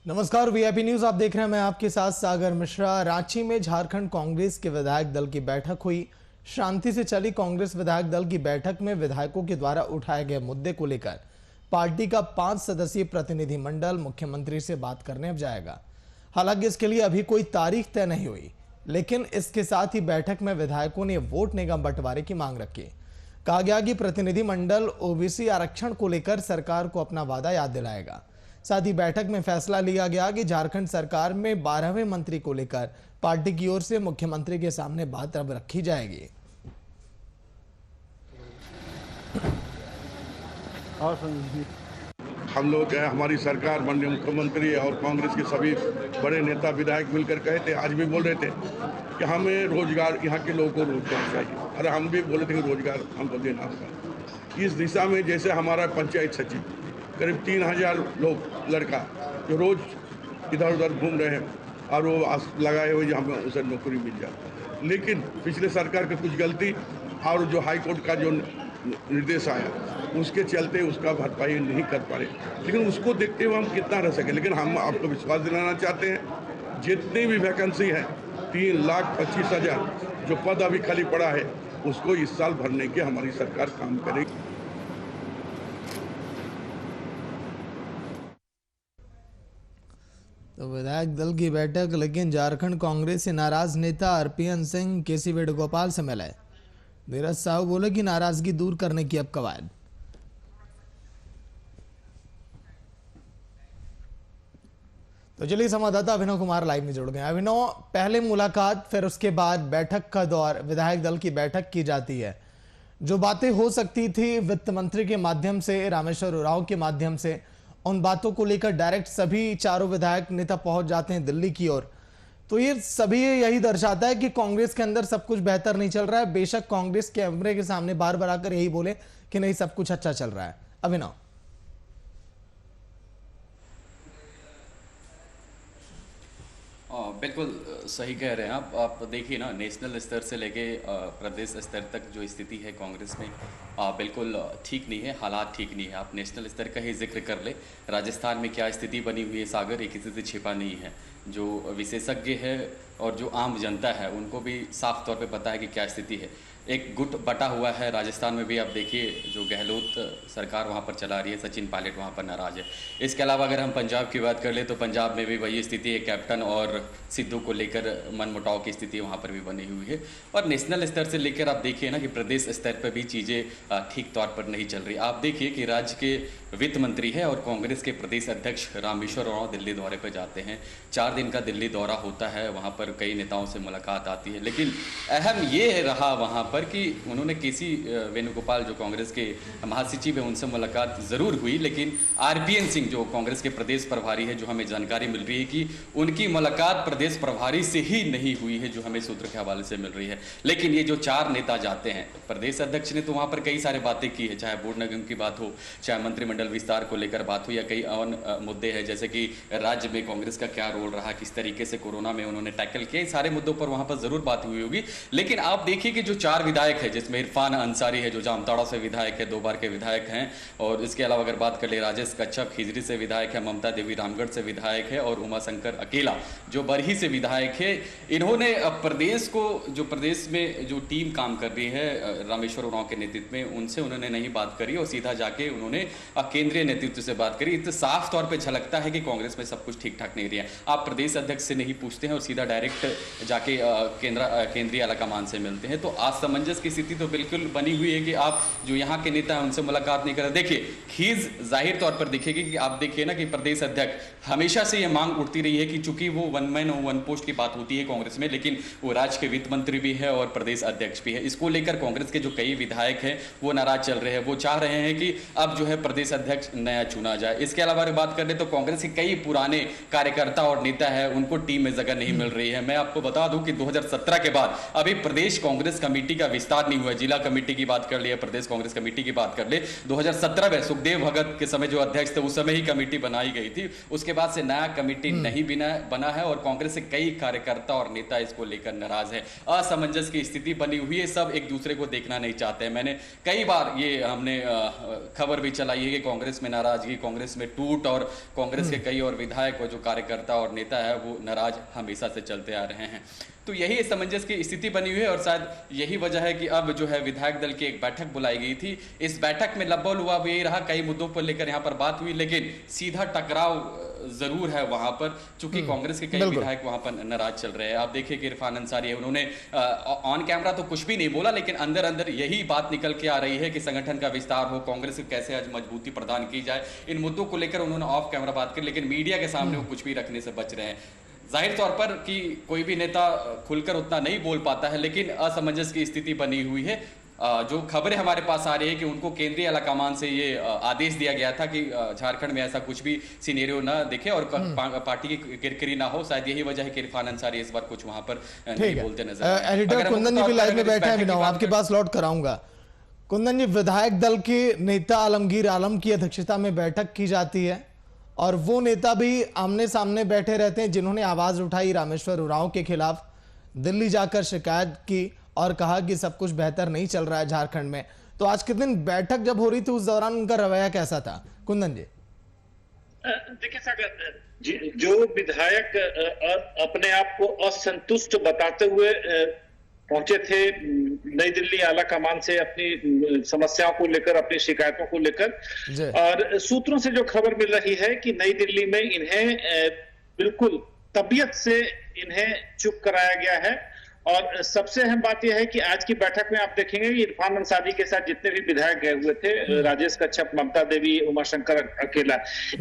नमस्कार, VIP news आप देख रहे हैं। मैं आपके साथ सागर मिश्रा। रांची में झारखंड कांग्रेस के विधायक दल की बैठक हुई। शांति से चली कांग्रेस विधायक दल की बैठक में विधायकों के द्वारा उठाए गए मुद्दे को लेकर पार्टी का 5 सदस्यीय प्रतिनिधि मंडल मुख्यमंत्री से बात करने अब जाएगा। हालांकि इसके लिए अभी कोई तारीख तय नहीं हुई, लेकिन इसके साथ ही बैठक में विधायकों ने वोट निगम बंटवारे की मांग रखी। कहा गया कि प्रतिनिधि मंडल ओबीसी आरक्षण को लेकर सरकार को अपना वादा याद दिलाएगा। साथ ही बैठक में फैसला लिया गया कि झारखंड सरकार में 12वें मंत्री को लेकर पार्टी की ओर से मुख्यमंत्री के सामने बात अब रखी जाएगी। हम लोग हमारी सरकार, माननीय मुख्यमंत्री और कांग्रेस के सभी बड़े नेता विधायक मिलकर कहे थे, आज भी बोल रहे थे कि हमें रोजगार, यहाँ के लोगों को रोजगार चाहिए। अरे हम भी बोले थे कि रोजगार हमको देना होगा। इस दिशा में जैसे हमारा पंचायत सचिव करीब 3000 लोग लड़का जो रोज इधर उधर घूम रहे हैं और वो आस लगाए हुए हमें उसे नौकरी मिल जाए, लेकिन पिछले सरकार की कुछ गलती और जो हाई कोर्ट का जो निर्देश आया उसके चलते उसका भरपाई नहीं कर पा रहे। लेकिन उसको देखते हुए हम कितना रह सके। लेकिन हम आपको विश्वास दिलाना चाहते हैं, जितनी भी वैकेंसी है 3,25,000 जो पद अभी खाली पड़ा है उसको इस साल भरने की हमारी सरकार काम करेगी। तो विधायक दल की बैठक, लेकिन झारखंड कांग्रेस से नाराज नेता आरपीएन सिंह केसी वेणुगोपाल से मिले। धीरज साहू बोले कि नाराजगी दूर करने की अब कवायद। तो चलिए, संवाददाता अभिनव कुमार लाइव में जुड़ गए। अभिनव, पहले मुलाकात, फिर उसके बाद बैठक का दौर, विधायक दल की बैठक की जाती है। जो बातें हो सकती थी वित्त मंत्री के माध्यम से, रामेश्वर उरांव के माध्यम से, उन बातों को लेकर डायरेक्ट सभी चारों विधायक नेता पहुंच जाते हैं दिल्ली की ओर। तो ये सभी यही दर्शाता है कि कांग्रेस के अंदर सब कुछ बेहतर नहीं चल रहा है। बेशक कांग्रेस कैमरे के सामने बार बार आकर यही बोले कि नहीं, सब कुछ अच्छा चल रहा है। अभिनव, बिल्कुल सही कह रहे हैं आप देखिए ना, नेशनल स्तर से लेके प्रदेश स्तर तक जो स्थिति है कांग्रेस में बिल्कुल ठीक नहीं है, हालात ठीक नहीं है। आप नेशनल स्तर का ही जिक्र कर ले, राजस्थान में क्या स्थिति बनी हुई है सागर, ये किसी से छिपा नहीं है। जो विशेषज्ञ है और जो आम जनता है उनको भी साफ तौर पे पता है कि क्या स्थिति है। एक गुट बटा हुआ है राजस्थान में भी। आप देखिए, जो गहलोत सरकार वहाँ पर चला रही है, सचिन पायलट वहाँ पर नाराज है। इसके अलावा अगर हम पंजाब की बात कर ले तो पंजाब में भी वही स्थिति है, कैप्टन और सिद्धू को लेकर मनमुटाव की स्थिति वहाँ पर भी बनी हुई है। और नेशनल स्तर से लेकर आप देखिए ना कि प्रदेश स्तर पर भी चीज़ें ठीक तौर पर नहीं चल रही। आप देखिए कि राज्य के वित्त मंत्री है और कांग्रेस के प्रदेश अध्यक्ष रामेश्वर उरांव दिल्ली दौरे पर जाते हैं। 4 दिन का दिल्ली दौरा होता है, वहाँ पर कई नेताओं से मुलाकात आती है। लेकिन अहम ये रहा वहाँ पर कि उन्होंने केसी वेणुगोपाल जो कांग्रेस के महासचिव है उनसे मुलाकात ज़रूर हुई, लेकिन आरपीएन सिंह जो कांग्रेस के प्रदेश प्रभारी है, जो हमें जानकारी मिल रही है कि उनकी मुलाकात प्रदेश प्रभारी से ही नहीं हुई है, जो हमें सूत्र के हवाले से मिल रही है। लेकिन ये जो 4 नेता जाते हैं, प्रदेश अध्यक्ष ने तो वहाँ पर कई सारे बातें की है, चाहे बोर्ड निगम की बात हो, चाहे मंत्रिमंडल विस्तार को लेकर बात हो, या कई और मुद्दे हैं जैसे कि राज्य में कांग्रेस का क्या रोल रहा, किस तरीके से कोरोना में उन्होंने टैकल किया, सारे मुद्दों पर वहाँ पर ज़रूर बात हुई होगी। लेकिन आप देखिए कि जो 4 विधायक है, जिसमें इरफान अंसारी है जो जामताड़ा से विधायक है, 2 बार के विधायक हैं, और इसके अलावा अगर बात कर ले राजेश कच्छप खिजरी से विधायक है, ममता देवी रामगढ़ से विधायक है, और उमाशंकर अकेला जो बरही से विधायक है। इन्होंने प्रदेश को, जो प्रदेश में जो टीम काम कर रही है रामेश्वर उरांव के नेतृत्व में, उनसे उन्होंने नहीं बात करी और सीधा जाके उन्होंने केंद्रीय नेतृत्व से बात करी। तो साफ तौर पर झलकता है कि कांग्रेस में सब कुछ ठीक ठाक नहीं रहा है। आप प्रदेश अध्यक्ष से नहीं पूछते हैं और सीधा डायरेक्ट जाके केंद्रीय आलाकमान से मिलते हैं। तो असमंजस की स्थिति तो बिल्कुल बनी हुई है कि आप जो यहाँ के नेता हैं उनसे मुलाकात नहीं कर रहे। देखिए, खीज जाहिर तौर पर दिखेगी कि आप देखिए ना कि प्रदेश अध्यक्ष हमेशा से ये मांग उठती रही है कि चूंकि वो 1 मैन 1 पोस्ट की बात होती है कांग्रेस में, लेकिन वो राज्य के वित्त मंत्री भी है और प्रदेश अध्यक्ष भी है। इसको लेकर कांग्रेस के जो कई विधायक हैं वो नाराज चल रहे हैं। वो चाह रहे हैं कि अब जो है प्रदेश अध्यक्ष नया चुना जाए। इसके अलावा अगर बात करें तो कांग्रेस के कई पुराने कार्यकर्ता और नेता है, उनको टीम में जगह नहीं मिल रही है। मैं आपको बता दूं कि 2017 के बाद अभी प्रदेश कांग्रेस कमेटी का विस्तार नहीं हुआ। जिला कमेटी की बात कर ले, प्रदेश कांग्रेस कमेटी की बात कर ले, 2017 में सुखदेव भगत के समय जो अध्यक्ष थे उस समय ही कमेटी बनाई गई थी। उसके बाद से नया कमेटी नहीं बना है और कांग्रेस से कई कार्यकर्ता और नेता इसको लेकर नाराज है। असमंजस की स्थिति बनी हुई है, सब एक दूसरे को देखना नहीं चाहते हैं। मैंने कई बार ये हमने खबर भी चलाई है कि कांग्रेस में नाराजगी, कांग्रेस में टूट, और कांग्रेस के कई और विधायक और जो कार्यकर्ता और नेता है वो नाराज हमेशा से चलते आ रहे हैं। तो यही असमंजस की स्थिति बनी हुई है और शायद यही वजह है कि अब जो है विधायक दल की एक बैठक बुलाई गई थी। इस बैठक में लब्बल हुआ यही रहा, कई मुद्दों पर लेकर यहाँ पर बात हुई, लेकिन सीधा टकराव जरूर है वहां पर, चूंकि कांग्रेस के कई विधायक वहां पर नाराज चल रहे हैं। आप देखिए कि इरफान अंसारी है, उन्होंने ऑन कैमरा तो कुछ भी नहीं बोला, लेकिन अंदर अंदर यही बात निकल के आ रही है कि संगठन का विस्तार हो, कांग्रेस को कैसे आज मजबूती प्रदान की जाए, इन मुद्दों को लेकर उन्होंने ऑफ कैमरा बात की, लेकिन मीडिया के सामने वो कुछ भी रखने से बच रहे हैं। जाहिर तौर पर कि कोई भी नेता खुलकर उतना नहीं बोल पाता है, लेकिन असमंजस की स्थिति बनी हुई है। जो खबरें हमारे पास आ रही है कि उनको केंद्रीय आलाकमान से ये आदेश दिया गया था कि झारखंड में ऐसा कुछ भी सिनेरियो ना दिखे और पार्टी की किरकिरी ना हो। शायद यही वजह है कि इरफान अंसारी इस बार कुछ वहां पर नहीं बोलते नजर आए। एडिटर कुंदन जी भी लाइव में बैठे हैं, आपके पास लौट कराऊंगा। कुंदन जी, विधायक दल के नेता आलमगीर आलम की अध्यक्षता में बैठक की जाती है और वो नेता भी आमने सामने बैठे रहते हैं जिन्होंने आवाज उठाई रामेश्वर उरांव के खिलाफ, दिल्ली जाकर शिकायत की और कहा कि सब कुछ बेहतर नहीं चल रहा है झारखंड में। तो आज के दिन बैठक जब हो रही थी उस दौरान उनका रवैया कैसा था? कुंदन जी देखिए सागर, जो विधायक अपने आप को असंतुष्ट बताते हुए पहुंचे थे नई दिल्ली आला कमान से अपनी समस्याओं को लेकर, अपनी शिकायतों को लेकर, और सूत्रों से जो खबर मिल रही है कि नई दिल्ली में इन्हें बिल्कुल तबीयत से इन्हें चुप कराया गया है। और सबसे अहम बात यह है कि आज की बैठक में आप देखेंगे इरफान अंसारी के साथ जितने भी विधायक गए हुए थे, राजेश कच्छप, ममता देवी, उमाशंकर अकेला,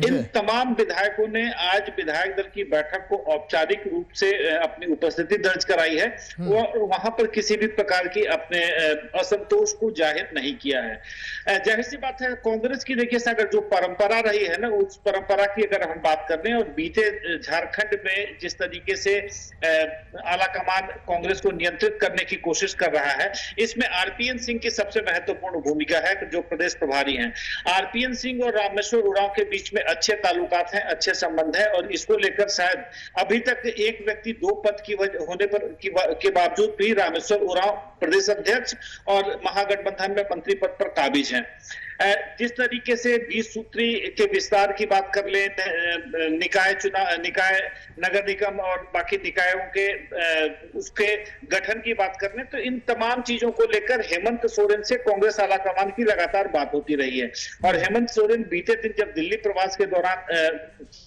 इन तमाम विधायकों ने आज विधायक दल की बैठक को औपचारिक रूप से अपनी उपस्थिति दर्ज कराई है। वहां पर किसी भी प्रकार की अपने असंतोष को जाहिर नहीं किया है। जाहिर सी बात है, कांग्रेस की देखिए सागर जो परंपरा रही है ना, उस परंपरा की अगर हम बात कर लें, और बीते झारखंड में जिस तरीके से आलाकमान कांग्रेस को नियंत्रित करने की कोशिश कर रहा है, इसमें आरपीएन सिंह की सबसे महत्वपूर्ण भूमिका है, जो प्रदेश प्रभारी हैं। आरपीएन सिंह और रामेश्वर उरांव के बीच में अच्छे ताल्लुकात हैं, अच्छे संबंध हैं, और इसको लेकर शायद अभी तक एक व्यक्ति दो पद की होने पर के बावजूद भी रामेश्वर उरांव प्रदेश अध्यक्ष और महागठबंधन में मंत्री पद पर काबिज हैं। जिस तरीके से 20 सूत्री के विस्तार की बात कर ले, निकाय नगर निगम और बाकी निकायों के उसके गठन की बात कर ले, तो इन तमाम चीजों को लेकर हेमंत सोरेन से कांग्रेस आलाकमान की लगातार बात होती रही है। और हेमंत सोरेन बीते दिन जब दिल्ली प्रवास के दौरान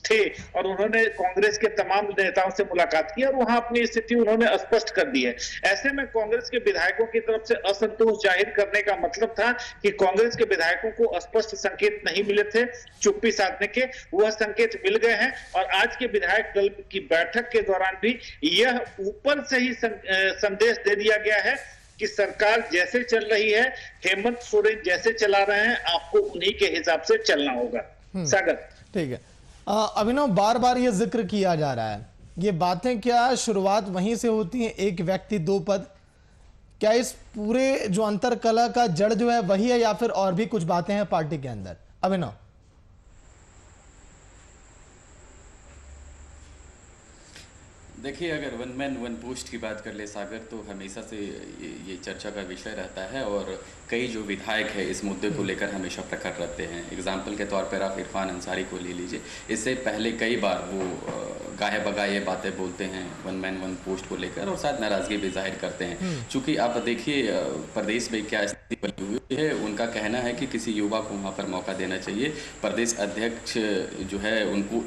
थे और उन्होंने कांग्रेस के तमाम नेताओं से मुलाकात की और वहां अपनी स्थिति उन्होंने स्पष्ट कर दी है। ऐसे में कांग्रेस के विधायकों की तरफ से असंतोष जाहिर करने का मतलब था कि कांग्रेस के विधायकों को स्पष्ट संकेत नहीं मिले थे चुप्पी साधने के, वह संकेत मिल गए हैं। और आज के विधायक दल की बैठक के दौरान भी यह ऊपर से ही संदेश दे दिया गया है कि सरकार जैसे चल रही है, हेमंत सोरेन जैसे चला रहे हैं, आपको उन्हीं के हिसाब से चलना होगा। सागर, ठीक है। अभिनव, बार बार ये जिक्र किया जा रहा है, ये बातें क्या शुरुआत वहीं से होती है, एक व्यक्ति दो पद? क्या इस पूरे जो अंतर कलह का जड़ जो है वही है, या फिर और भी कुछ बातें हैं पार्टी के अंदर? अभिनव, देखिए, अगर वन मैन वन पोस्ट की बात कर ले सागर, तो हमेशा से ये चर्चा का विषय रहता है और कई जो विधायक है इस मुद्दे को लेकर हमेशा प्रकट रहते हैं। एग्जाम्पल के तौर पर आप इरफान अंसारी को ले लीजिए, इससे पहले कई बार वो गाहे बगाए बातें बोलते हैं वन मैन वन पोस्ट को लेकर और शायद नाराजगी भी जाहिर करते हैं। चूँकि आप देखिए प्रदेश में क्या स्थिति बनी हुई है, उनका कहना है कि किसी युवा को वहाँ पर मौका देना चाहिए। प्रदेश अध्यक्ष जो है उनको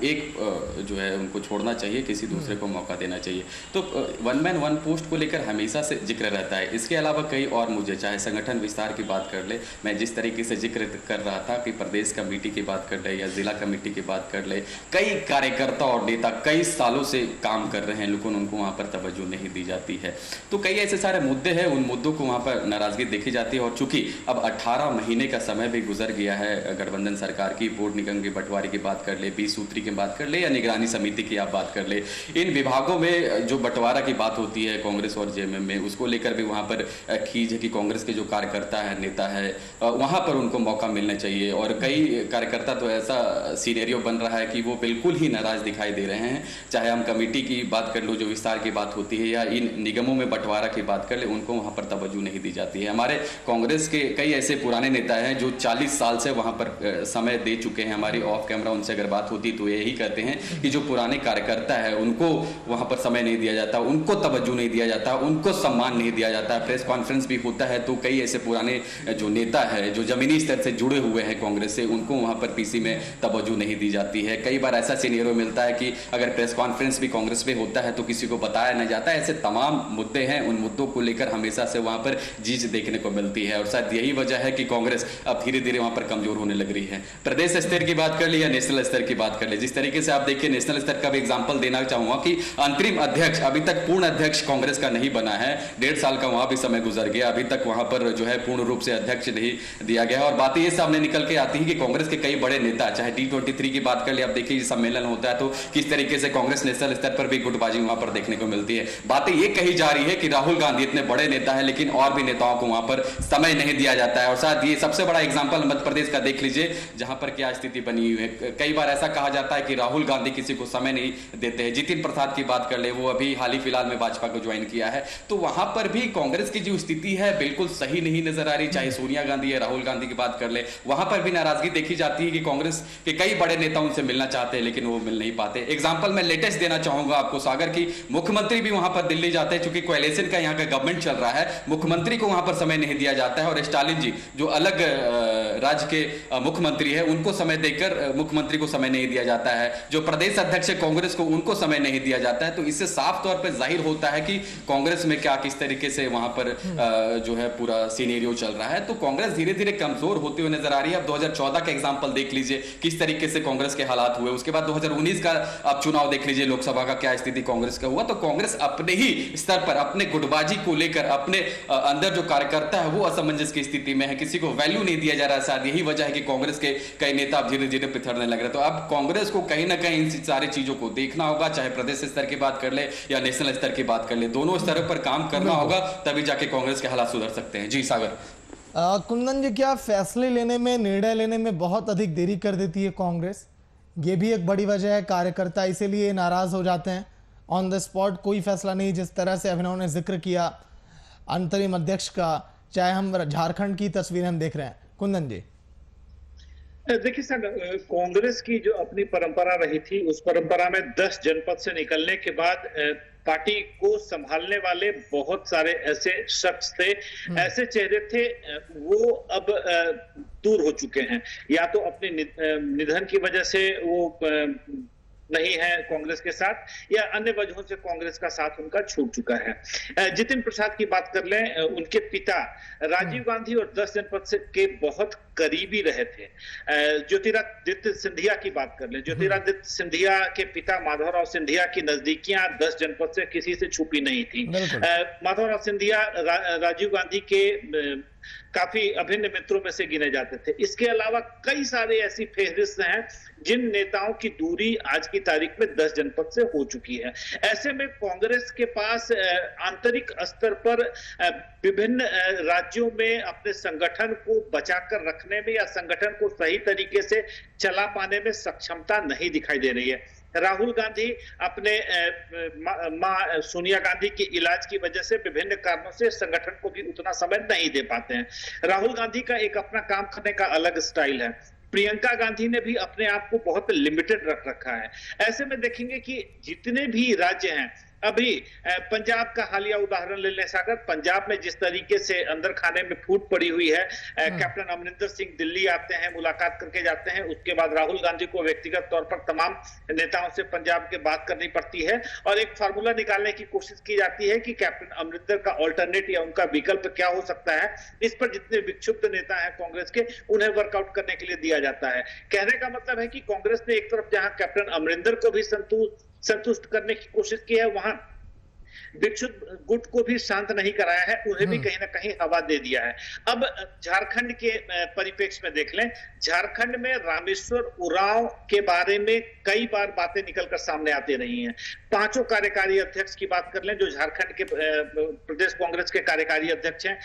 जो है उनको छोड़ना चाहिए, किसी दूसरे को मौका देना चाहिए। तो वन मैन वन पोस्ट को लेकर हमेशा से जिक्र रहता है। इसके अलावा कई और मुझे, चाहे संगठन विस्तार की बात कर ले, मैं जिस तरीके से जिक्र कर रहा था कि प्रदेश कमेटी की बात कर ले या जिला कमेटी की बात कर ले, कई कार्यकर्ता और नेता, कई सालों से काम कर रहे हैं, लेकिन उनको वहाँ पर तवज्जो नहीं दी जाती है। तो कई ऐसे सारे मुद्दे हैं, उन मुद्दों को वहाँ पर नाराज़गी देखी जाती है। और चूंकि अब 18 महीने का समय भी गुजर गया है गठबंधन सरकार की, बोर्ड निगम के बंटवारे की बात कर ले, 20 सूत्री की बात कर ले या निगरानी समिति की आप बात कर ले, इन विभागों में जो बंटवारा की बात होती है कांग्रेस और जेएमएम में, उसको लेकर भी वहाँ पर खींच है कि कांग्रेस के जो कार्यकर्ता है, नेता है, वहाँ पर उनको मौका मिलना चाहिए। और कई कार्यकर्ता तो ऐसा सीनेरियो बन रहा है कि वो बिल्कुल ही नाराज दिखाई दे रहे हैं। चाहे हम कमेटी की बात कर लो, जो विस्तार की बात होती है, या इन निगमों में बंटवारा की बात कर ले, उनको वहाँ पर तवज्जो नहीं दी जाती है। हमारे कांग्रेस के कई ऐसे पुराने नेता हैं जो 40 साल से वहाँ पर समय दे चुके हैं। हमारी ऑफ कैमरा उनसे अगर बात होती तो यही कहते हैं कि जो पुराने कार्यकर्ता है उनको वहाँ पर समय नहीं दिया जाता, उनको तवज्जो नहीं दिया जाता, उनको सम्मान नहीं दिया जाता। प्रेस कॉन्फ्रेंस भी होता है तो कई ऐसे पुराने जो नेता है, जो जमीनी स्तर से जुड़े हुए हैं कांग्रेस से, उनको वहाँ पर पीसी में तवज्जो नहीं दी जाती है। कई बार ऐसा सीनियरों मिलता है कि अगर प्रेस कॉन्फ्रेंस भी कांग्रेस में होता है तो किसी को बताया नहीं जाता। ऐसे तमाम मुद्दे हैं, उन मुद्दों को लेकर हमेशा से वहाँ पर जीत देखने को मिलती है। और शायद यही वजह है कि कांग्रेस अब धीरे धीरे वहाँ पर कमजोर होने लग रही है। प्रदेश स्तर की बात कर ले या नेशनल स्तर की बात कर ले, जिस तरीके से आप देखिए, नेशनल स्तर का भी एग्जाम्पल देना चाहूंगा कि अंतरिम अध्यक्ष अभी तक पूर्ण अध्यक्ष कांग्रेस का नहीं बना है। 1.5 साल का वहां भी समय गुजर गया, अभी तक वहां पर जो है पूर्ण रूप से अध्यक्ष नहीं दिया गया। और बातें ये सामने निकल के आती है कि कांग्रेस के कई बड़े नेता, चाहे T23 की बात कर ले, आप देखिए सम्मेलन होता है तो किस तरीके से कांग्रेस नेशनल स्तर पर भी गुटबाजी वहां पर देखने को मिलती है। बातें ये कही जा रही है कि राहुल गांधी इतने बड़े नेता है, लेकिन और भी नेताओं को वहां पर समय नहीं दिया जाता है। और शायद ये सबसे बड़ा एग्जाम्पल मध्य प्रदेश का देख लीजिए, जहां पर क्या स्थिति बनी हुई है। कई बार ऐसा कहा जाता है कि राहुल गांधी किसी को समय नहीं देते हैं। जितिन प्रसाद की बात कर ले, वो अभी हाल ही फिलहाल में भाजपा को ज्वाइन किया है, तो वहां पर भी कांग्रेस की जो स्थिति है बिल्कुल सही नहीं नजर आ रही। चाहे सोनिया गांधी या राहुल गांधी की बात कर ले, वहां पर भी नाराजगी देखी जाती है कि कांग्रेस के कई बड़े नेता उनसे मिलना चाहते हैं लेकिन वो मिल नहीं पाते। एग्जाम्पल मैं लेटेस्ट देना चाहूंगा आपको सागर की, मुख्यमंत्री भी वहां पर दिल्ली जाते हैं, चूंकि कोएलिशन का यहाँ का गवर्नमेंट चल रहा है, मुख्यमंत्री को वहां पर समय नहीं दिया जाता है। और स्टालिन जी जो अलग राज्य के मुख्यमंत्री है, उनको समय देकर मुख्यमंत्री को समय नहीं दिया जाता है। जो प्रदेश अध्यक्ष है कांग्रेस को, उनको समय नहीं दिया जाता है। तो इससे साफ तौर पर जाहिर होता है कि कांग्रेस में क्या किस तरीके से वहां पर जो है पूरा सीनेरियो चल रहा है। तो कांग्रेस धीरे धीरे कमजोर होते हुए नजर आ रही है। अब 2014 का एग्जांपल देख लीजिए किस तरीके से कांग्रेस के हालात हुए, उसके बाद 2019 का आप चुनाव देख लीजिए, लोकसभा का क्या स्थिति कांग्रेस का हुआ। तो कांग्रेस अपने ही स्तर पर अपने गुटबाजी को लेकर अपने अंदर जो कार्यकर्ता है वो असमंजस की स्थिति में है, किसी को वैल्यू नहीं दिया जा रहा है। शायद यही वजह है कि कांग्रेस के कई नेता अब धीरे धीरे पिछड़ने लग रहे हैं। तो अब कांग्रेस को कहीं ना कहीं इन सारी चीजों को देखना होगा, चाहे प्रदेश स्तर की बात कर ले या नेशनल स्तर की बात कर ले, दोनों स्तरों पर काम करना होगा, तभी जाके कांग्रेस के हालात सुधर सकते हैं। जी सागर। कुंदन जी, क्या फैसले लेने में, निर्णय लेने में बहुत अधिक देरी कर देती है कांग्रेस? ये भी एक बड़ी वजह है, कार्यकर्ता इसीलिए नाराज हो जाते हैं। ऑन द स्पॉट कोई फैसला नहीं, जिस तरह से अभिनव ने जिक्र किया अंतरिम अध्यक्ष का, चाहे हम झारखंड की तस्वीरें हम देख रहे हैं। कुंदन जी, देखिए सर, कांग्रेस की जो अपनी परंपरा रही थी, उस परंपरा में 10 जनपद से निकलने के बाद पार्टी को संभालने वाले बहुत सारे ऐसे शख्स थे, ऐसे चेहरे थे, वो अब दूर हो चुके हैं। या तो अपने निधन की वजह से वो नहीं है कांग्रेस के साथ, या अन्य वजहों से कांग्रेस का साथ उनका छूट चुका है। जितिन प्रसाद की बात कर लें, उनके पिता राजीव गांधी और 10 जनपद से के बहुत करीबी रहे थे। ज्योतिरादित्य सिंधिया की बात कर लें, ज्योतिरादित्य सिंधिया के पिता माधवराव सिंधिया की नजदीकियां 10 जनपद से किसी से छुपी नहीं थी। माधवराव सिंधिया राजीव गांधी के काफी अभिन्न मित्रों में से गिने जाते थे। इसके अलावा कई सारे ऐसी फेहरिस्त हैं जिन नेताओं की दूरी आज की तारीख में 10 जनपद से हो चुकी है। ऐसे में कांग्रेस के पास आंतरिक स्तर पर विभिन्न राज्यों में अपने संगठन को बचाकर रखने में या संगठन को सही तरीके से चला पाने में सक्षमता नहीं दिखाई दे रही है। राहुल गांधी अपने मां सोनिया गांधी के इलाज की वजह से विभिन्न कारणों से संगठन को भी उतना समय नहीं दे पाते हैं। राहुल गांधी का एक अपना काम करने का अलग स्टाइल है। प्रियंका गांधी ने भी अपने आप को बहुत लिमिटेड रख रखा है। ऐसे में देखेंगे कि जितने भी राज्य हैं, अभी पंजाब का हालिया उदाहरण ले लें सागर, पंजाब में जिस तरीके से अंदर खाने में फूट पड़ी हुई है, कैप्टन अमरिंदर सिंह दिल्ली आते हैं, मुलाकात करके जाते हैं, उसके बाद राहुल गांधी को व्यक्तिगत तौर पर तमाम नेताओं से पंजाब के बात करनी पड़ती है और एक फार्मूला निकालने की कोशिश की जाती है कि कैप्टन अमरिंदर का ऑल्टरनेट या उनका विकल्प क्या हो सकता है। इस पर जितने विक्षुब्ध नेता हैं कांग्रेस के, उन्हें वर्कआउट करने के लिए दिया जाता है। कहने का मतलब है कि कांग्रेस ने एक तरफ जहां कैप्टन अमरिंदर को भी संतुष्ट करने की कोशिश की है, वहां विक्षुब्ध गुट को भी शांत नहीं कराया है, उन्हें भी कहीं ना कहीं हवा दे दिया है। अब झारखंड के परिप्रेक्ष्य में देख लें, झारखंड में रामेश्वर उरांव के बारे में कई बार बातें निकलकर सामने आती रही हैं। 5 कार्यकारी अध्यक्ष की बात कर लें जो झारखंड के प्रदेश कांग्रेस के कार्यकारी अध्यक्ष हैं,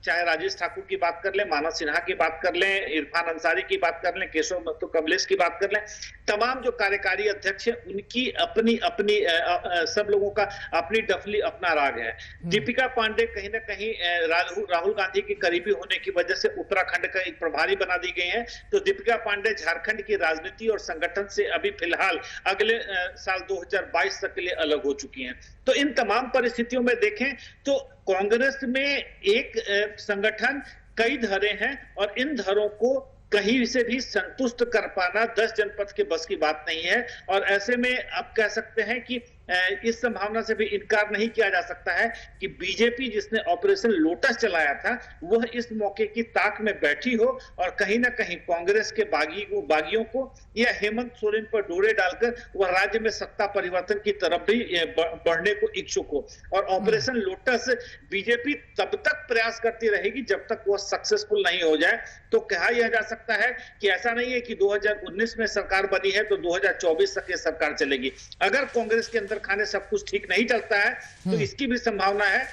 चाहे राजेश ठाकुर की बात कर लें, मानव सिन्हा की बात कर लें, इरफान अंसारी की बात कर लें, केशव महतो कमलेश की बात कर लें, तमाम जो कार्यकारी अध्यक्ष हैं उनकी अपनी अपनी सब लोगों का अपनी डफली, अपना राग है। दीपिका पांडे कहीं ना कहीं राहुल गांधी के करीबी होने की वजह से उत्तराखंड का एक प्रभारी बना दी गई है, तो दीपिका पांडे झारखंड की राजनीति और संगठन से अभी फिलहाल अगले साल 2022 तक के लिए अलग हो चुकी हैं। तो इन तमाम परिस्थितियों में देखें तो कांग्रेस में एक संगठन, कई धड़े हैं और इन धड़ों को कहीं से भी संतुष्ट कर पाना 10 जनपद के बस की बात नहीं है। और ऐसे में आप कह सकते हैं कि इस संभावना से भी इनकार नहीं किया जा सकता है कि बीजेपी जिसने ऑपरेशन लोटस चलाया था वह इस मौके की ताक में बैठी हो और कहीं ना कहीं कांग्रेस के बागियों को या हेमंत सोरेन पर डोरे डालकर वह राज्य में सत्ता परिवर्तन की तरफ भी बढ़ने को इच्छुक हो। और ऑपरेशन लोटस बीजेपी तब तक प्रयास करती रहेगी जब तक वह सक्सेसफुल नहीं हो जाए। तो कहा यह जा सकता है कि ऐसा नहीं है कि 2019 में सरकार बनी है तो 2024 तक ये सरकार चलेगी। अगर कांग्रेस के अंदर खाने सब कुछ ठीक नहीं चलता है तो इसकी भी संभावना है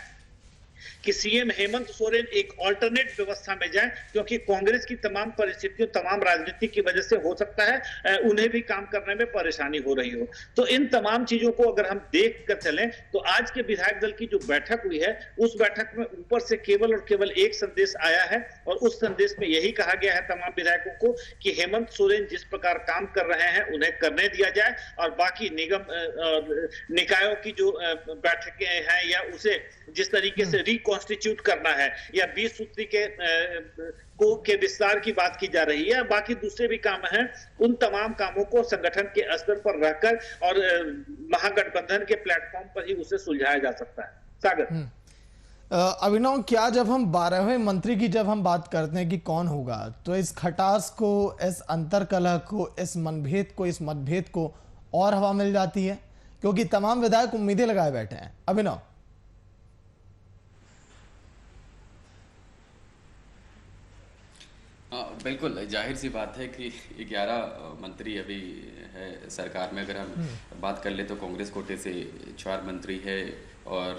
कि सीएम हेमंत सोरेन एक ऑल्टरनेट व्यवस्था में जाए, क्योंकि कांग्रेस की तमाम परिस्थितियों, तमाम राजनीति की वजह से हो सकता है उन्हें भी काम करने में परेशानी हो रही हो। तो इन तमाम चीजों को अगर हम देख कर चलें तो आज के विधायक दल की जो बैठक हुई है उस बैठक में ऊपर से केवल और केवल एक संदेश आया है और उस संदेश में यही कहा गया है तमाम विधायकों को कि हेमंत सोरेन जिस प्रकार काम कर रहे हैं उन्हें करने दिया जाए और बाकी निकायों की जो बैठकें हैं या उसे जिस तरीके से रिकॉन्स्टिट्यूट करना है या 20 सूत्री के विस्तार की बात की जा रही है, बाकी दूसरे भी काम हैं, उन तमाम कामों को संगठन के स्तर पर रखकर और महागठबंधन के प्लेटफॉर्म पर ही उसे सुलझाया जा सकता है। सागर अभिनव, क्या जब हम 12वें मंत्री की जब हम बात करते हैं कि कौन होगा तो इस खटास को, इस अंतरकलह को, इस मनभेद को, इस मतभेद को और हवा मिल जाती है क्योंकि तमाम विधायक उम्मीदें लगाए बैठे हैं। अभिनव, बिल्कुल जाहिर सी बात है कि 11 मंत्री अभी है सरकार में। अगर हम बात कर ले तो कांग्रेस कोटे से 4 मंत्री है और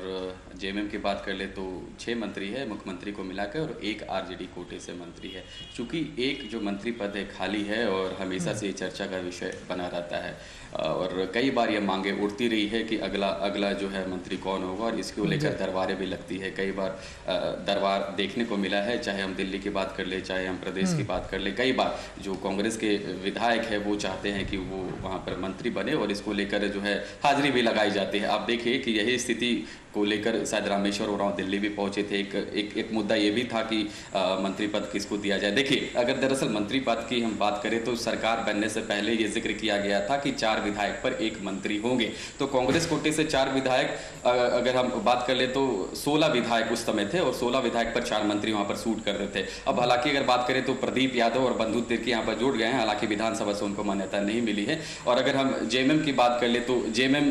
जेएमएम की बात कर ले तो 6 मंत्री है मुख्यमंत्री को मिलाकर और 1 आरजेडी कोटे से मंत्री है। चूंकि एक जो मंत्री पद है खाली है और हमेशा से चर्चा का विषय बना रहता है और कई बार ये मांगे उठती रही है कि अगला जो है मंत्री कौन होगा और इसको लेकर दरबारें भी लगती है। कई बार दरबार देखने को मिला है, चाहे हम दिल्ली की बात कर ले, चाहे हम प्रदेश की बात कर ले। कई बार जो कांग्रेस के विधायक है वो चाहते हैं कि वो वहाँ पर मंत्री बने और इसको लेकर जो है हाजिरी भी लगाई जाती है। आप देखिए कि यही स्थिति को लेकर शायद रामेश्वर उरांव दिल्ली भी पहुंचे थे। एक मुद्दा ये भी था कि मंत्री पद किसको दिया जाए। देखिए, अगर दरअसल मंत्री पद की हम बात करें तो सरकार बनने से पहले ये जिक्र किया गया था कि 4 विधायक पर 1 मंत्री होंगे। तो कांग्रेस कोटे से 4 विधायक, अगर हम बात कर ले तो 16 विधायक उस समय थे और 16 विधायक पर 4 मंत्री वहां पर सूट कर रहे थे। अब हालांकि अगर बात करें तो प्रदीप यादव और बंधु तिर्की यहाँ पर जुड़ गए हैं, हालांकि विधानसभा से उनको मान्यता नहीं मिली है। और अगर हम जेएमएम की बात कर ले तो जेएमएम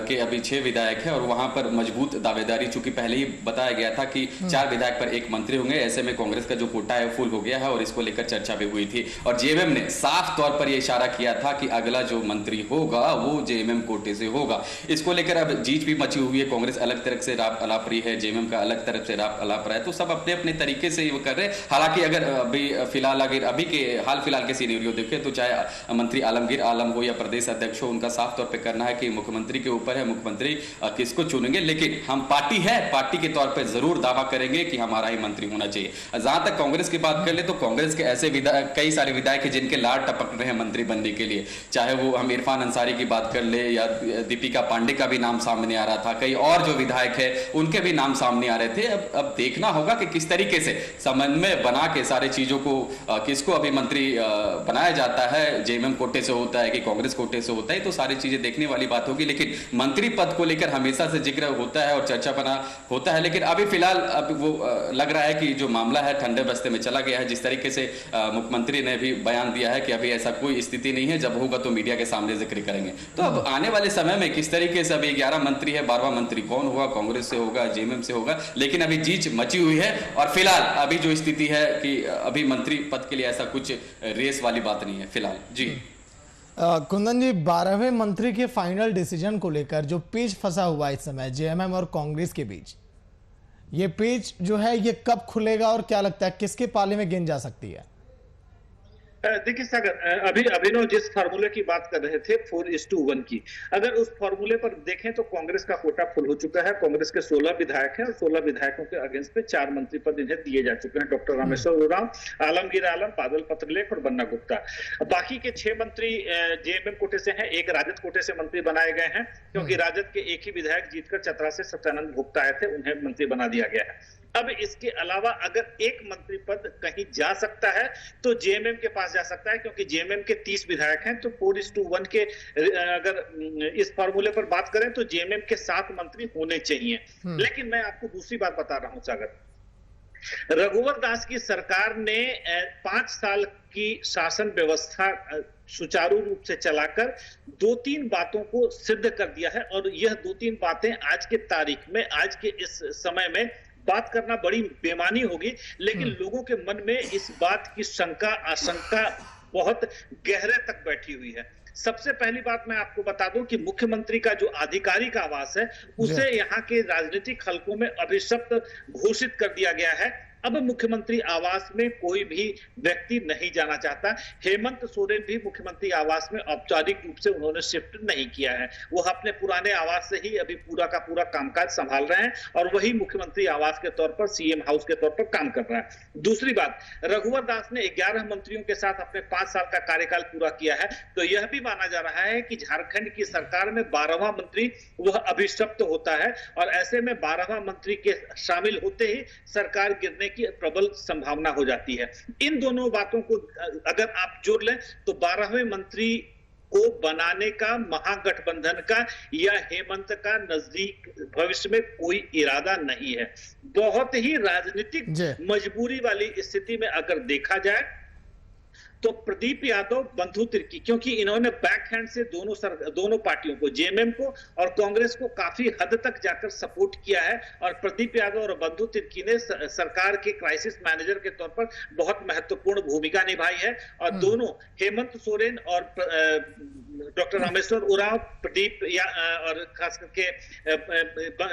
के अभी 6 विधायक है और वहां पर मजबूत दावेदारी, चूंकि पहले ही बताया गया था कि 4 विधायक पर 1 मंत्री होंगे, ऐसे में कांग्रेस का जो कोटा है फुल हो गया है और इसको लेकर चर्चा भी हुई थी। और जेएमएम ने साफ तौर पर यह इशारा किया था कि अगला जो मंत्री होगा वो जेएमएम कोटे से होगा। इसको लेकर अब जीत भी मची हुई है। कांग्रेस अलग तरफ से राप अलाप रही है, जेएमएम का अलग तरफ से राप अलाप रहा है, तो सब अपने अपने तरीके से वो कर रहे हैं। हालांकि अगर अभी के हाल फिलहाल के सिनेरियो देखें तो चाहे मंत्री आलमगीर आलम हो या प्रदेश अध्यक्ष हो, उनका साफ तौर पर करना है कि मुख्यमंत्री के ऊपर है, मुख्यमंत्री किसको चुनेंगे। लेकिन हम पार्टी है, पार्टी के तौर पर जरूर दावा करेंगे कि हमारा ही मंत्री होना चाहिए। जहां तक कांग्रेस की बात कर ले तो कांग्रेस के ऐसे कई सारे विधायक हैं जिनके लाड़ टपक रहे हैं मंत्री बनने के लिए, चाहे वो हम इरफान अंसारी की बात कर ले या दीपिका पांडे का भी नाम सामने आ रहा था, कई और जो विधायक है उनके भी नाम सामने आ रहे थे। अब देखना होगा कि किस तरीके से समन्वय बना के सारे चीजों को किसको अभी मंत्री बनाया जाता है, जेएमएम कोटे से होता है कि कांग्रेस कोटे से होता है, तो सारी चीजें देखने वाली बात होगी। लेकिन मंत्री पद को लेकर हमेशा से जिक्र जिक्र होता है और चर्चा बना होता है, लेकिन अभी फिलहाल अभी वो लग रहा है कि जो मामला है ठंडे बस्ते में चला गया है। जिस तरीके से मुख्यमंत्री ने भी बयान दिया है कि अभी ऐसा कोई स्थिति नहीं है, जब होगा तो मीडिया के सामने जिक्र करेंगे। तो अब आने वाले समय में किस तरीके से, अभी 11 मंत्री है, 12वां मंत्री कौन होगा, कांग्रेस से होगा, जेएमएम से होगा, लेकिन अभी जीच मची हुई है। और फिलहाल अभी जो स्थिति है कि अभी मंत्री पद के लिए ऐसा कुछ रेस वाली बात नहीं है फिलहाल जी। कुंदन जी, 12वें मंत्री के फाइनल डिसीजन को लेकर जो पेच फंसा हुआ इस समय जेएमएम और कांग्रेस के बीच, ये पेच जो है ये कब खुलेगा और क्या लगता है किसके पाले में गेंद जा सकती है? देखिए सागर, अभी अभिनव जिस फार्मूले की बात कर रहे थे 4:1 की, अगर उस फार्मूले पर देखें तो कांग्रेस का कोटा फुल हो चुका है। कांग्रेस के 16 विधायक हैं और 16 विधायकों के अगेंस्ट पे 4 मंत्री पद इन्हें दिए जा चुके हैं, डॉक्टर रामेश्वर उरांव, आलमगीर आलम, बादल पत्रलेख और बन्ना गुप्ता। बाकी के 6 मंत्री जेएमएम कोटे से हैं, एक राजद कोटे से मंत्री बनाए गए हैं, क्योंकि राजद के एक ही विधायक जीतकर चतरा से सत्यानंद भोक्ता आए थे, उन्हें मंत्री बना दिया गया है। अब इसके अलावा अगर एक मंत्री पद कहीं जा सकता है तो जेएमएम के पास जा सकता है, क्योंकि जेएमएम के 30 विधायक हैं। तो 4:1 के अगर इस फॉर्मूले पर बात करें तो जेएमएम के 7 मंत्री होने चाहिए। लेकिन मैं आपको दूसरी बात बता रहा हूं सागर, रघुवर दास की सरकार ने 5 साल की शासन व्यवस्था सुचारू रूप से चलाकर 2-3 बातों को सिद्ध कर दिया है, और यह 2-3 बातें आज के तारीख में, आज के इस समय में बात करना बड़ी बेमानी होगी, लेकिन लोगों के मन में इस बात की शंका आशंका बहुत गहरे तक बैठी हुई है। सबसे पहली बात मैं आपको बता दूं कि मुख्यमंत्री का जो आधिकारिक आवास है उसे यहाँ के राजनीतिक हलकों में अभिशप्त घोषित कर दिया गया है। अब मुख्यमंत्री आवास में कोई भी व्यक्ति नहीं जाना चाहता। हेमंत सोरेन भी मुख्यमंत्री आवास में औपचारिक रूप से उन्होंने शिफ्ट नहीं किया है, वो अपने पुराने आवास से ही अभी पूरा का पूरा कामकाज संभाल रहे हैं और वही मुख्यमंत्री आवास के तौर पर, सीएम हाउस के तौर पर काम कर रहा है। दूसरी बात, रघुवर दास ने 11 मंत्रियों के साथ अपने 5 साल का कार्यकाल पूरा किया है, तो यह भी माना जा रहा है कि झारखंड की सरकार में 12वां मंत्री वह अभिशप्त होता है, और ऐसे में 12वां मंत्री के शामिल होते ही सरकार गिरने की प्रबल संभावना हो जाती है। इन दोनों बातों को अगर आप जोड़ लें तो 12वें मंत्री को बनाने का महागठबंधन का या हेमंत का नजदीक भविष्य में कोई इरादा नहीं है। बहुत ही राजनीतिक मजबूरी वाली स्थिति में अगर देखा जाए तो प्रदीप यादव, बंधु तिर्की, क्योंकि इन्होंने बैकहैंड से दोनों पार्टियों को, जेएमएम को और कांग्रेस को काफी हद तक जाकर सपोर्ट किया है, और प्रदीप यादव और बंधु तिर्की ने सरकार के क्राइसिस मैनेजर के तौर पर बहुत महत्वपूर्ण भूमिका निभाई है। और दोनों, हेमंत सोरेन और डॉक्टर रामेश्वर उरांव, प्रदीप और खास करके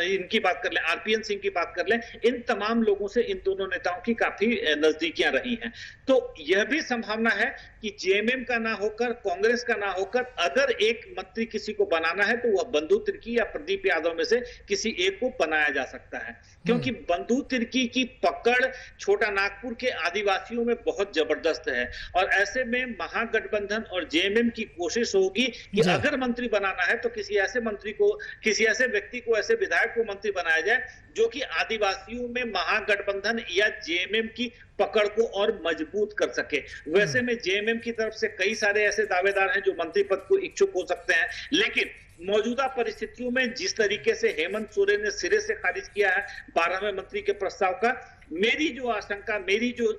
इनकी बात कर लें, आरपीएन सिंह की बात कर लें, इन तमाम लोगों से इन दोनों नेताओं की काफी नजदीकियां रही हैं। तो यह भी संभावना है कि जेएमएम का ना होकर, कांग्रेस का ना होकर, अगर एक मंत्री किसी को बनाना है तो वह बंधु तिर्की या प्रदीप यादव में से किसी एक को बनाया जा सकता है, क्योंकि बंधु तिर्की की पकड़ छोटा नागपुर के आदिवासियों में बहुत जबरदस्त है। और ऐसे में महागठबंधन और जेएमएम की कोशिश होगी कि अगर मंत्री बनाना है तो किसी ऐसे मंत्री को, किसी ऐसे व्यक्ति को, ऐसे विधायक को मंत्री बनाया जाए जो कि आदिवासियों में महागठबंधन या जेएमएम की पकड़ को और मजबूत कर सके। वैसे में जेएमएम की तरफ से कई सारे ऐसे दावेदार हैं जो मंत्री पद को इच्छुक हो सकते हैं, लेकिन मौजूदा परिस्थितियों में जिस तरीके से हेमंत सोरेन ने सिरे से खारिज किया है 12वें मंत्री के प्रस्ताव का, मेरी जो आशंका, मेरी जो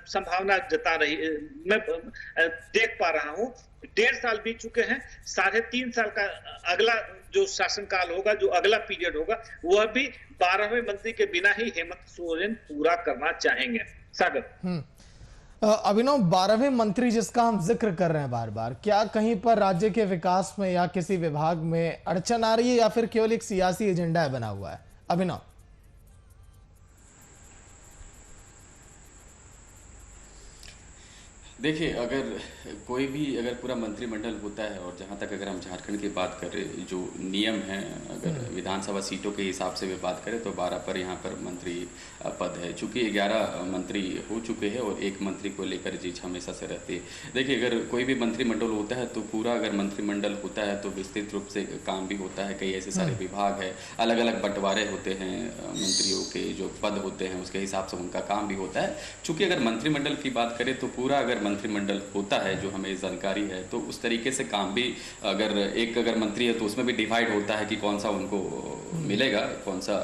संभावना जता रही, मैं देख पा रहा हूं, 1.5 साल बीत चुके हैं, 3.5 साल का अगला जो शासनकाल होगा, जो अगला पीरियड होगा, वह भी 12वें मंत्री के बिना ही हेमंत सोरेन पूरा करना चाहेंगे। सागर, अभिनव, 12वें मंत्री जिसका हम जिक्र कर रहे हैं बार बार, क्या कहीं पर राज्य के विकास में या किसी विभाग में अड़चन आ रही है या फिर केवल एक सियासी एजेंडा बना हुआ है? अभिनव, देखिए, अगर कोई भी अगर पूरा मंत्रिमंडल होता है, और जहाँ तक अगर हम झारखंड की बात करें, जो नियम है, अगर विधानसभा सीटों के हिसाब से भी बात करें तो 12 पर यहाँ पर मंत्री पद है। चूँकि 11 मंत्री हो चुके हैं और एक मंत्री को लेकर जीत हमेशा से रहती है। देखिए, अगर कोई भी मंत्रिमंडल होता है तो पूरा अगर मंत्रिमंडल होता है तो विस्तृत रूप से काम भी होता है। कई ऐसे सारे विभाग है, अलग अलग बंटवारे होते हैं मंत्रियों के, जो पद होते हैं उसके हिसाब से उनका काम भी होता है। चूँकि अगर मंत्रिमंडल की बात करें तो पूरा अगर मंत्रिमंडल होता है जो हमें जानकारी है, तो उस तरीके से काम भी अगर मंत्री है तो उसमें भी डिवाइड होता है कि कौन सा उनको मिलेगा, कौन सा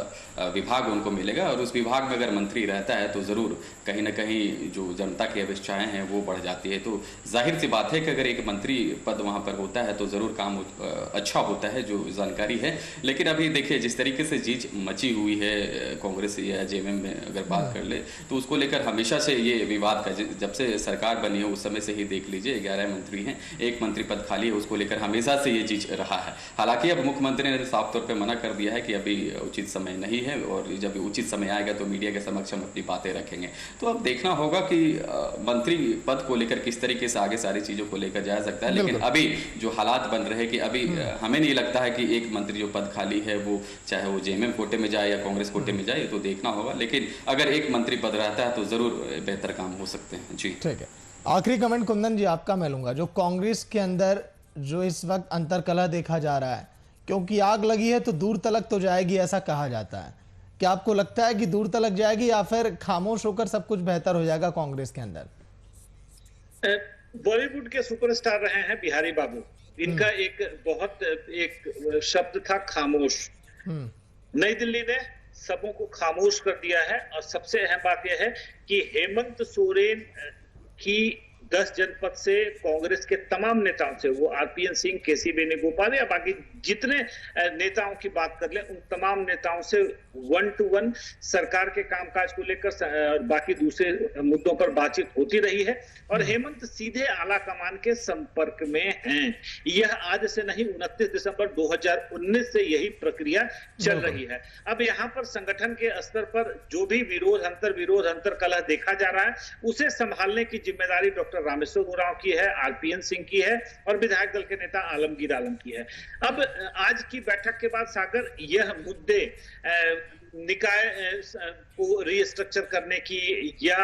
विभाग उनको मिलेगा, और उस विभाग में अगर मंत्री रहता है तो ज़रूर कहीं ना कहीं जो जनता की अपेक्षाएं हैं वो बढ़ जाती है। तो जाहिर सी बात है कि अगर एक मंत्री पद वहाँ पर होता है तो ज़रूर काम अच्छा होता है, जो जानकारी है। लेकिन अभी देखिए जिस तरीके से चीज मची हुई है कांग्रेस या जेएमएम में अगर बात कर ले तो उसको लेकर हमेशा से ये विवाद का, जब से सरकार बनी है उस समय से ही देख लीजिए 11 मंत्री हैं, एक मंत्री पद खाली है, उसको लेकर हमेशा से ये चीज रहा है। हालांकि अब मुख्यमंत्री ने साफ तौर पर मना कर दिया है कि अभी उचित समय नहीं है, और जब उचित समय आएगा तो मीडिया के समक्ष हम अपनी बातें रखेंगे। तो अब देखना होगा कि मंत्री पद को लेकर किस तरीके से आगे सारी चीजों को लेकर जा सकता है। लेकिन अभी जो हालात बन रहे हैं कि अभी हमें नहीं लगता है कि एक मंत्री जो पद खाली है वो चाहे वो जेएमएम कोटे में जाए या कांग्रेस कोटे में जाए, तो देखना होगा। लेकिन अगर एक मंत्री पद रहता है तो जरूर बेहतर काम हो सकते हैं। जी ठीक है, आखिरी कमेंट कुंदन जी आपका मैं लूंगा। जो कांग्रेस के अंदर जो इस वक्त अंतरकलह देखा जा रहा है, क्योंकि आग लगी है तो दूर तलक तो जाएगी ऐसा कहा जाता है, क्या आपको लगता है कि दूर तलक जाएगी या फिर खामोश होकर सब कुछ बेहतर हो जाएगा कांग्रेस के अंदर? बॉलीवुड के सुपरस्टार रहे हैं बिहारी बाबू, इनका एक शब्द था खामोश। नई दिल्ली ने सबों को खामोश कर दिया है, और सबसे अहम बात यह है कि हेमंत सोरेन की 10 जनपद से कांग्रेस के तमाम नेताओं से, वो आरपीएन सिंह, केसी वेणुगोपाल या बाकी जितने नेताओं की बात कर ले, उन तमाम नेताओं से 1 to 1 सरकार के कामकाज को लेकर बाकी दूसरे मुद्दों पर बातचीत होती रही है, और हेमंत सीधे आला कमान के संपर्क में हैं। यह आज से नहीं, 29 दिसंबर 2019 से यही प्रक्रिया चल रही है। अब यहाँ पर संगठन के स्तर पर जो भी अंतर कलह देखा जा रहा है, उसे संभालने की जिम्मेदारी डॉक्टर रामेश्वर उरांव की है, आरपीएन सिंह की है, और विधायक दल के नेता आलमगीर आलम की है। अब आज की बैठक के बाद सागर यह मुद्दे निकाय को रीस्ट्रक्चर करने की या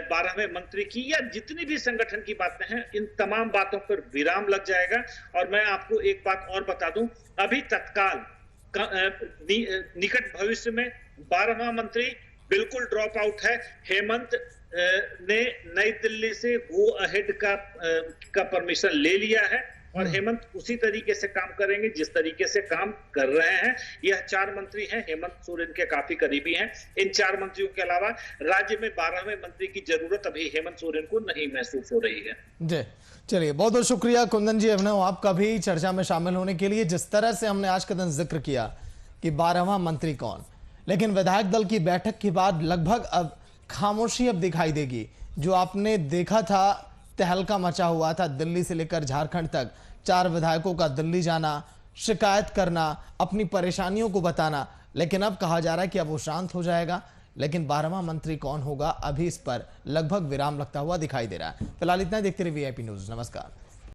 12वें मंत्री की या जितनी भी संगठन की बातें हैं, इन तमाम बातों पर विराम लग जाएगा। और मैं आपको एक बात और बता दूं, अभी तत्काल निकट भविष्य में 12वां मंत्री बिल्कुल ड्रॉप आउट है। हेमंत ने नई दिल्ली से गो अहेड का परमिशन ले लिया है, और हेमंत उसी तरीके से काम करेंगे जिस तरीके से काम कर रहे हैं। यह 4 मंत्री हैं, हेमंत सोरेन के काफी करीबी हैं। इन 4 मंत्रियों के अलावा राज्य में 12वें मंत्री की जरूरत अभी हेमंत सोरेन को नहीं महसूस हो रही है। जी चलिए, बहुत बहुत शुक्रिया कुंदन जी अभिनव आपका भी चर्चा में शामिल होने के लिए। जिस तरह से हमने आज का दिन जिक्र किया कि 12वां मंत्री कौन, लेकिन विधायक दल की बैठक के बाद लगभग अब खामोशी अब दिखाई देगी। जो आपने देखा था, तहलका मचा हुआ था दिल्ली से लेकर झारखंड तक, 4 विधायकों का दिल्ली जाना, शिकायत करना, अपनी परेशानियों को बताना, लेकिन अब कहा जा रहा है कि अब वो शांत हो जाएगा। लेकिन 12वां मंत्री कौन होगा, अभी इस पर लगभग विराम लगता हुआ दिखाई दे रहा है। फिलहाल इतना, देखते रहिए वीआईपी न्यूज़। नमस्कार।